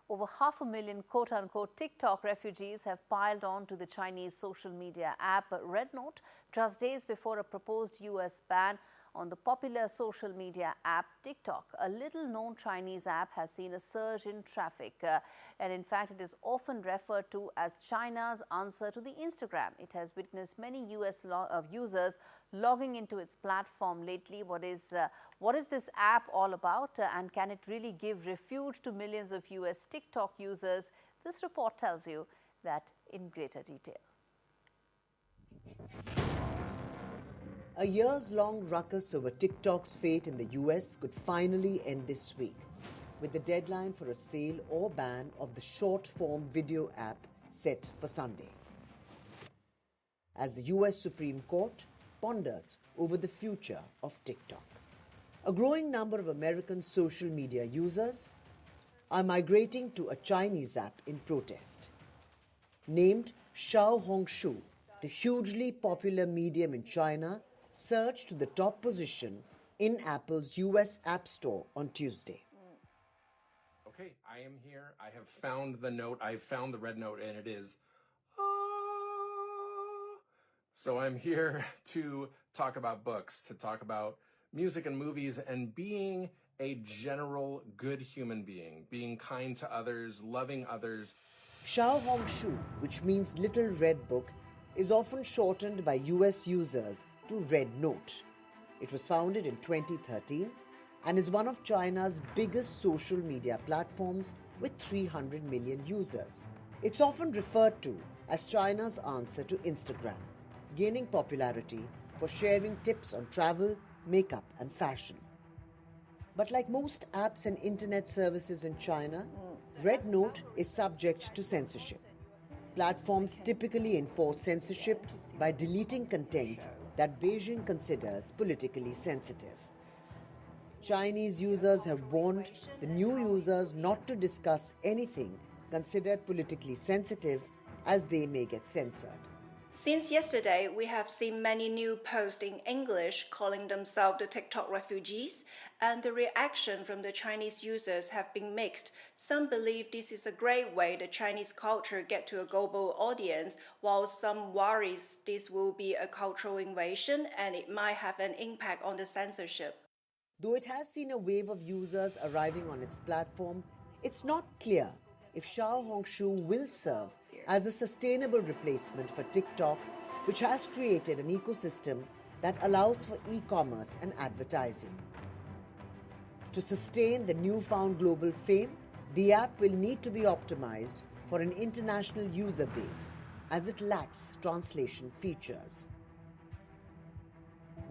over 500,000 quote-unquote TikTok refugees have piled on to the Chinese social media app Red Note just days before a proposed US ban on the popular social media app TikTok. A little-known Chinese app has seen a surge in traffic, and in fact, it is often referred to as China's answer to the Instagram. It has witnessed many US users logging into its platform lately. What is this app all about, and can it really give refuge to millions of US TikTok users? This report tells you that in greater detail. A years-long ruckus over TikTok's fate in the US could finally end this week. with the deadline for a sale or ban of the short-form video app set for Sunday. As the US Supreme Court ponders over the future of TikTok. A growing number of American social media users are migrating to a Chinese app in protest. Named Xiaohongshu, the hugely popular medium in China surged to the top position in Apple's US App Store on Tuesday. Okay, I am here. I have found the note. I've found the red note, and it is... So I'm here to talk about books, to talk about music and movies, and being a general good human being, being kind to others, loving others. Xiaohongshu, which means Little Red Book, is often shortened by US users to Red Note. It was founded in 2013 and is one of China's biggest social media platforms with 300 million users. It's often referred to as China's answer to Instagram, gaining popularity for sharing tips on travel, makeup, and fashion. But like most apps and internet services in China, Red Note is subject to censorship. Platforms typically enforce censorship by deleting content that Beijing considers politically sensitive. Chinese users have warned the new users not to discuss anything considered politically sensitive, as they may get censored. Since yesterday, we have seen many new posts in English calling themselves the TikTok refugees, and the reaction from the Chinese users have been mixed. Some believe this is a great way the Chinese culture get to a global audience, while some worries this will be a cultural invasion and it might have an impact on the censorship. Though it has seen a wave of users arriving on its platform, it's not clear if Xiaohongshu will serve as a sustainable replacement for TikTok, which has created an ecosystem that allows for e-commerce and advertising. To sustain the newfound global fame, the app will need to be optimized for an international user base, as it lacks translation features.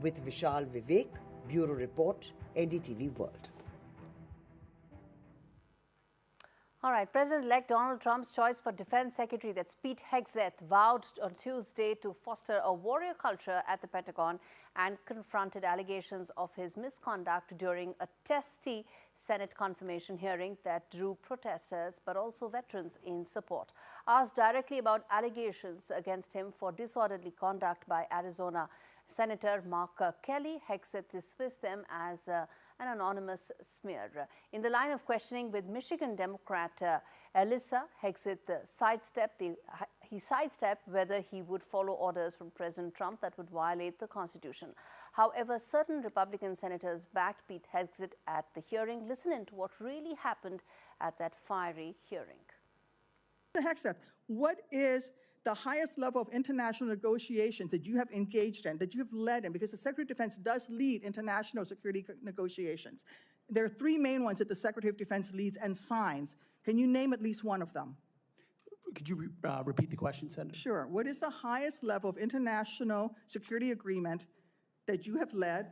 With Vishal Vivek, Bureau Report, NDTV World. All right, President-elect Donald Trump's choice for Defense Secretary, that's Pete Hegseth, vowed on Tuesday to foster a warrior culture at the Pentagon and confronted allegations of his misconduct during a testy Senate confirmation hearing that drew protesters but also veterans in support. Asked directly about allegations against him for disorderly conduct by Arizona Senator Mark Kelly, Hegseth dismissed them as an anonymous smear. In the line of questioning with Michigan Democrat Elissa, Hegseth sidestepped whether he would follow orders from President Trump that would violate the Constitution. However, certain Republican senators backed Pete Hegseth at the hearing. Listen in to what really happened at that fiery hearing. Mr. Hegseth, what is the highest level of international negotiations that you have engaged in, that you have led in, because the Secretary of Defense does lead international security negotiations. There are three main ones that the Secretary of Defense leads and signs. Can you name at least one of them? Could you repeat the question, Senator? Sure. What is the highest level of international security agreement that you have led,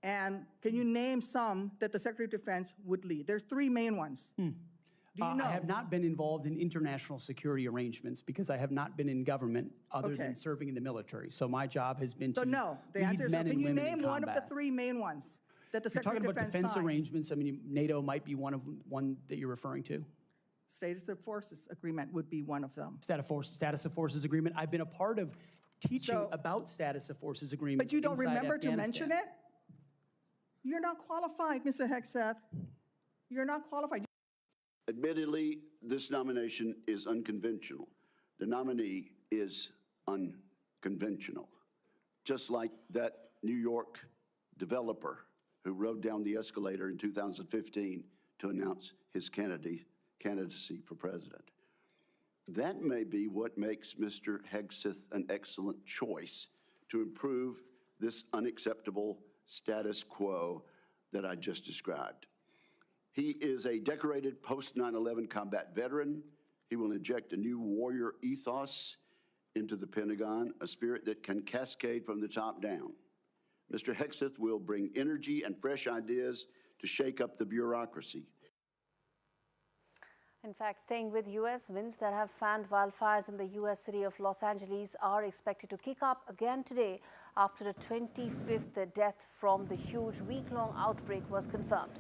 and can you name some that the Secretary of Defense would lead? There's three main ones. Do you know? I have not been involved in international security arrangements because I have not been in government other than serving in the military. So my job has been to no. The answer is no. Can you name one of the three main ones that the Secretary of Defense talking about defense signs? arrangements. I mean, NATO might be one that you're referring to. Status of Forces Agreement would be one of them. Status of Forces Agreement. I've been a part of teaching about Status of Forces Agreements. But you don't remember to mention it? You're not qualified, Mr. Hegseth. You're not qualified. Admittedly, this nomination is unconventional. The nominee is unconventional. Just like that New York developer who rode down the escalator in 2015 to announce his candidacy for president. That may be what makes Mr. Hegseth an excellent choice to improve this unacceptable status quo that I just described. He is a decorated post-9/11 combat veteran. He will inject a new warrior ethos into the Pentagon, a spirit that can cascade from the top down. Mr. Hegseth will bring energy and fresh ideas to shake up the bureaucracy. In fact, staying with U.S., winds that have fanned wildfires in the U.S. city of Los Angeles are expected to kick up again today after a 25th death from the huge week-long outbreak was confirmed.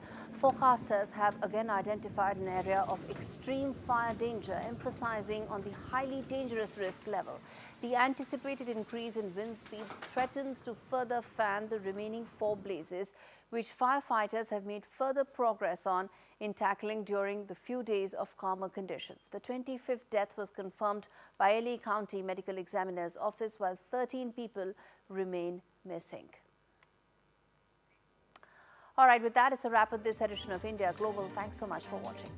Forecasters have again identified an area of extreme fire danger, emphasizing on the highly dangerous risk level. The anticipated increase in wind speeds threatens to further fan the remaining 4 blazes, which firefighters have made further progress on in tackling during the few days of calmer conditions. The 25th death was confirmed by LA County Medical Examiner's Office, while 13 people remain missing. All right, with that, it's a wrap with this edition of India Global. Thanks so much for watching.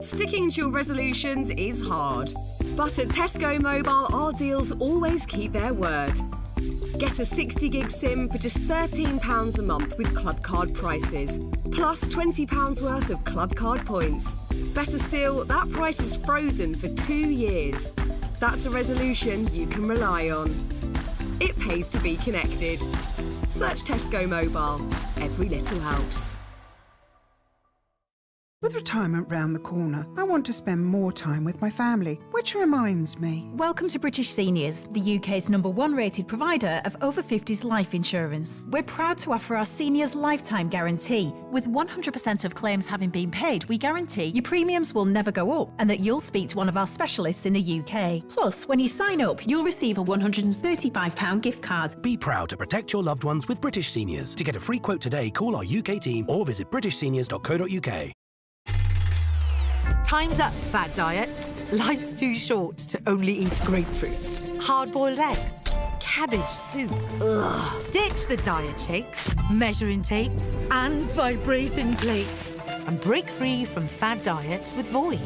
Sticking to your resolutions is hard, but at Tesco Mobile, our deals always keep their word. Get a 60 gig SIM for just £13 a month with Club Card prices, plus £20 worth of Club Card points. Better still, that price is frozen for 2 years. That's a resolution you can rely on. It pays to be connected. Search Tesco Mobile. Every little helps. With retirement round the corner, I want to spend more time with my family, which reminds me. Welcome to British Seniors, the UK's #1 rated provider of over 50s life insurance. We're proud to offer our seniors lifetime guarantee. With 100% of claims having been paid, we guarantee your premiums will never go up and that you'll speak to one of our specialists in the UK. Plus, when you sign up, you'll receive a £135 gift card. Be proud to protect your loved ones with British Seniors. To get a free quote today, call our UK team or visit britishseniors.co.uk. Time's up, fad diets. Life's too short to only eat grapefruit. Hard-boiled eggs. Cabbage soup. Ugh. Ditch the diet shakes, measuring tapes, and vibrating plates. And break free from fad diets with Voi.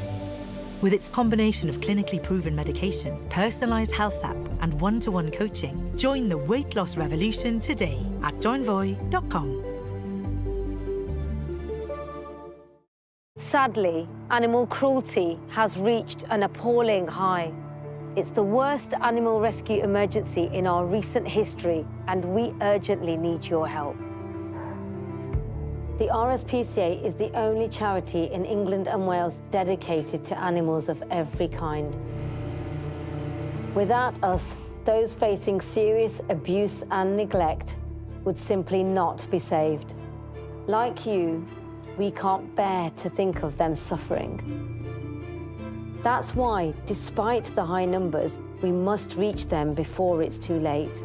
With its combination of clinically proven medication, personalised health app, and one-to-one coaching, join the weight loss revolution today at joinvoi.com. Sadly, animal cruelty has reached an appalling high. It's the worst animal rescue emergency in our recent history, and we urgently need your help. The RSPCA is the only charity in England and Wales dedicated to animals of every kind. Without us, those facing serious abuse and neglect would simply not be saved. Like you, we can't bear to think of them suffering. That's why, despite the high numbers, we must reach them before it's too late.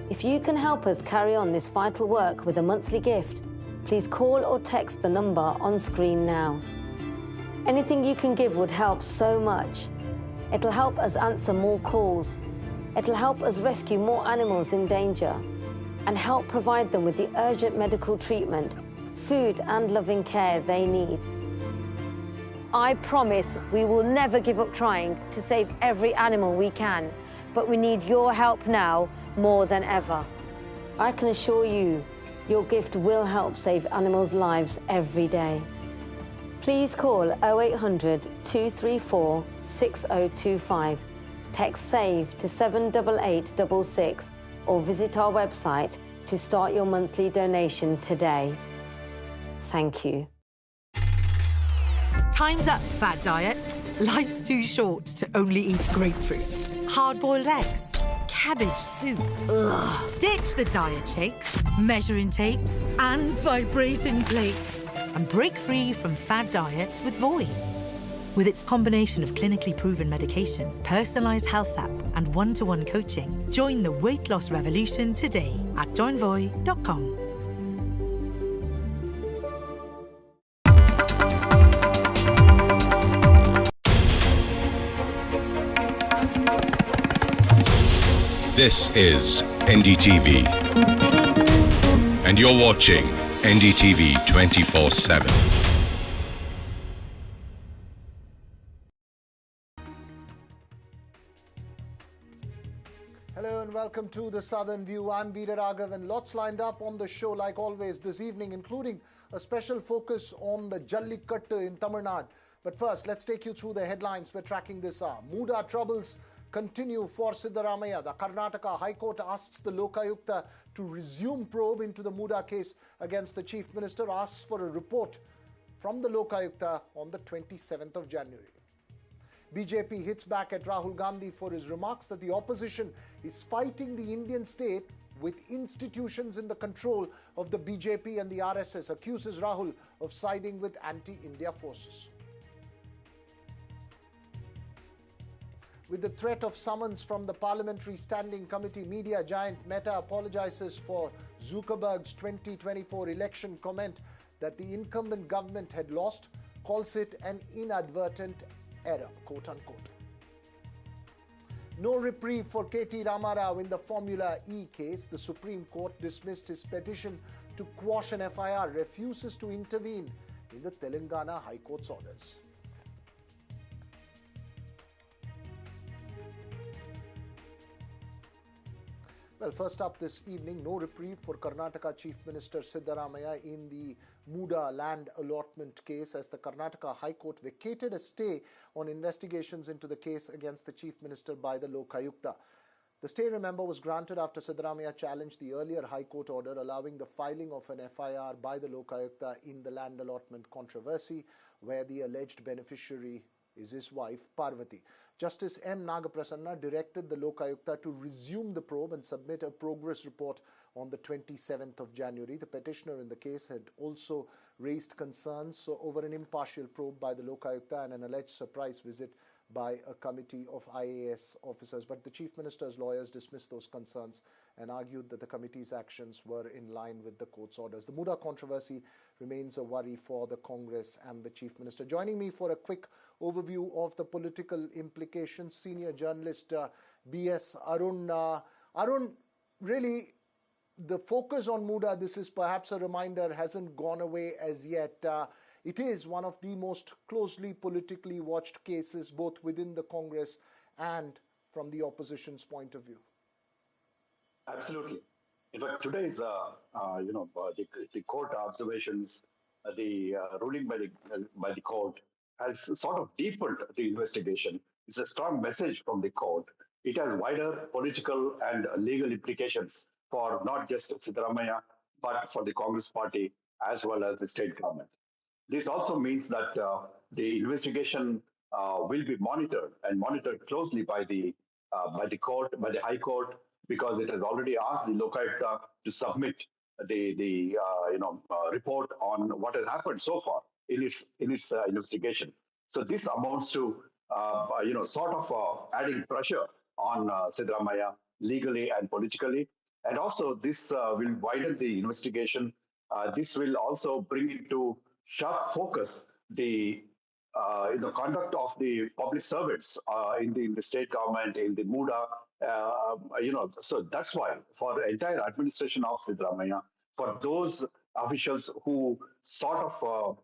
If you can help us carry on this vital work with a monthly gift, please call or text the number on screen now. Anything you can give would help so much. It'll help us answer more calls. It'll help us rescue more animals in danger and help provide them with the urgent medical treatment, food and loving care they need. I promise we will never give up trying to save every animal we can, but we need your help now more than ever. I can assure you, your gift will help save animals' lives every day. Please call 0800 234 6025, text SAVE to 78866, or visit our website to start your monthly donation today. Thank you. Time's up, fad diets. Life's too short to only eat grapefruit. Hard-boiled eggs. Cabbage soup. Ugh. Ditch the diet shakes, measuring tapes, and vibrating plates. And break free from fad diets with Voi. With its combination of clinically proven medication, personalised health app, and one-to-one coaching, join the weight loss revolution today at joinvoi.com. This is NDTV, and you're watching NDTV 24/7. Hello and welcome to the Southern View. I'm Veera Raghav, and lots lined up on the show like always this evening, including a special focus on the Jallikattu in Tamil Nadu. But first, let's take you through the headlines we're tracking this hour. Muda troubles continue for Siddaramaiah. The Karnataka High Court asks the Lokayukta to resume probe into the Muda case against the Chief Minister, asks for a report from the Lokayukta on the 27th of January. BJP hits back at Rahul Gandhi for his remarks that the opposition is fighting the Indian state with institutions in the control of the BJP and the RSS, accuses Rahul of siding with anti-India forces. With the threat of summons from the Parliamentary Standing Committee, media giant Meta apologizes for Zuckerberg's 2024 election comment that the incumbent government had lost, calls it an inadvertent error, quote unquote. No reprieve for KT Ramarao in the Formula E case. The Supreme Court dismissed his petition to quash an FIR, refuses to intervene in the Telangana High Court's orders. Well, first up this evening, no reprieve for Karnataka Chief Minister Siddaramaiah in the Muda land allotment case as the Karnataka High Court vacated a stay on investigations into the case against the Chief Minister by the Lokayukta. The stay, remember, was granted after Siddaramaiah challenged the earlier High Court order allowing the filing of an FIR by the Lokayukta in the land allotment controversy, where the alleged beneficiary is his wife, Parvati. Justice M. Nagaprasanna directed the Lokayukta to resume the probe and submit a progress report on the 27th of January. The petitioner in the case had also raised concerns over an impartial probe by the Lokayukta and an alleged surprise visit by a committee of IAS officers. But the Chief Minister's lawyers dismissed those concerns and argued that the committee's actions were in line with the court's orders. The Muda controversy remains a worry for the Congress and the Chief Minister. Joining me for a quick overview of the political implications, senior journalist B.S. Arun. Arun, really, the focus on Muda, this is perhaps a reminder, hasn't gone away as yet. It is one of the most closely politically watched cases, both within the Congress and from the opposition's point of view. Absolutely. In fact, today's, the court observations, the ruling by the court has sort of deepened the investigation. It's a strong message from the court. It has wider political and legal implications for not just Siddaramaiah, but for the Congress party as well as the state government. This also means that the investigation will be monitored closely by the court, by the High Court, because it has already asked the Lokayukta to submit the report on what has happened so far in its investigation. So this amounts to adding pressure on Siddaramaiah legally and politically, and also this will widen the investigation. This will also bring into sharp focus the conduct of the public servants in the state government, in the Muda. So that's why for the entire administration of Siddaramaiah, for those officials who sort of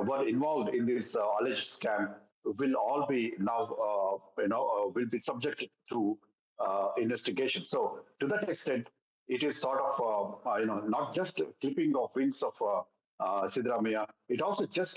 were involved in this alleged scam, will all be now will be subjected to investigation. So to that extent, it is sort of not just clipping of wings of Siddaramaiah. It also just